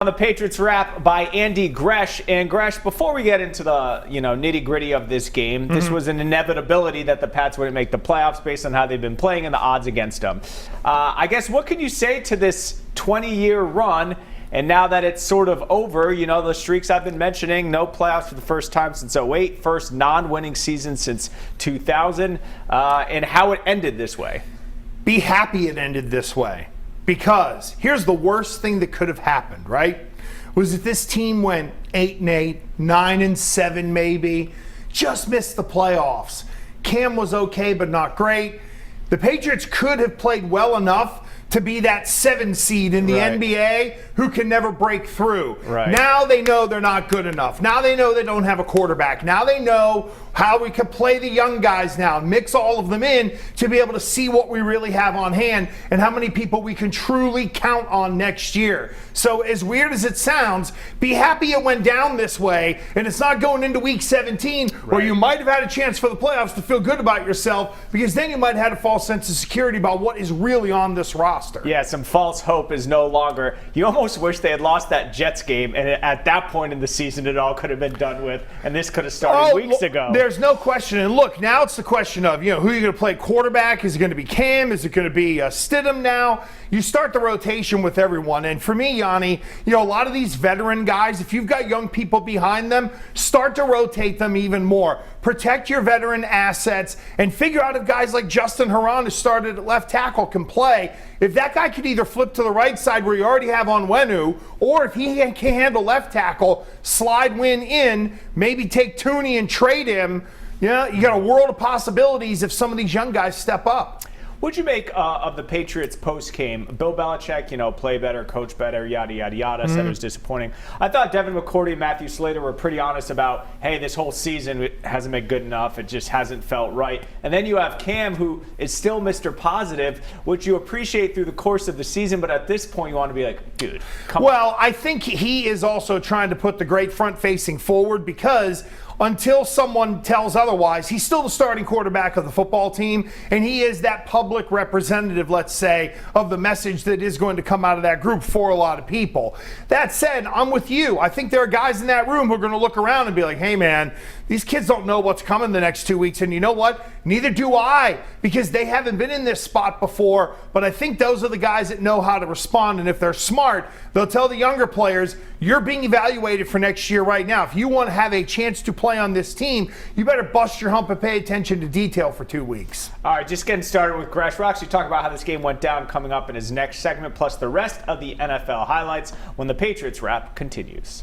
On the Patriots wrap by Andy Gresh. And Gresh, before we get into the nitty gritty of this game, this was an inevitability that the Pats wouldn't make the playoffs based on how they've been playing and the odds against them. I guess what can you say to this 20-year run? And now that it's sort of over, the streaks I've been mentioning, no playoffs for the first time since '08, first non-winning season since 2000, and how it ended this way. Be happy it ended this way. Because here's the worst thing that could have happened, right? Was that this team went 8-8, 9-7 maybe, just missed the playoffs. Cam was okay, but not great. The Patriots could have played well enough to be that 7 seed in the NBA who can never break through. Now they know they're not good enough. Now they know they don't have a quarterback. Now they know how we can play the young guys now, mix all of them in to be able to see what we really have on hand and how many people we can truly count on next year. So as weird as it sounds, be happy it went down this way and it's not going into week 17 where you might have had a chance for the playoffs to feel good about yourself, because then you might have had a false sense of security about what is really on this roster. Yeah, some false hope is no longer. You almost wish they had lost that Jets game, and at that point in the season it all could have been done with, and this could have started weeks ago. There's no question. And look, now it's the question of, who are you going to play quarterback? Is it going to be Cam? Is it going to be Stidham now? You start the rotation with everyone. And for me, Yianni, a lot of these veteran guys, if you've got young people behind them, start to rotate them even more. Protect your veteran assets and figure out if guys like Justin Herron, who started at left tackle, can play. If that guy could either flip to the right side where you already have Onwenu, or if he can handle left tackle, slide Win in, maybe take Tooney and trade him. You got a world of possibilities if some of these young guys step up. What'd you make of the Patriots post-game? Bill Belichick, play better, coach better, yada, yada, yada, said it was disappointing. I thought Devin McCourty and Matthew Slater were pretty honest about, hey, this whole season hasn't been good enough. It just hasn't felt right. And then you have Cam, who is still Mr. Positive, which you appreciate through the course of the season, but at this point you want to be like, dude, come on. Well, I think he is also trying to put the great front-facing forward, because until someone tells otherwise, he's still the starting quarterback of the football team, and he is that public representative, let's say, of the message that is going to come out of that group for a lot of people. That said, I'm with you. I think there are guys in that room who are going to look around and be like, hey, man, these kids don't know what's coming the next 2 weeks, and you know what? Neither do I, because they haven't been in this spot before, but I think those are the guys that know how to respond, and if they're smart, they'll tell the younger players, you're being evaluated for next year right now. If you want to have a chance to play on this team, you better bust your hump and pay attention to detail for 2 weeks. All right, just getting started with Gresh. We'll actually talk about how this game went down coming up in his next segment, plus the rest of the NFL highlights when the Patriots wrap continues.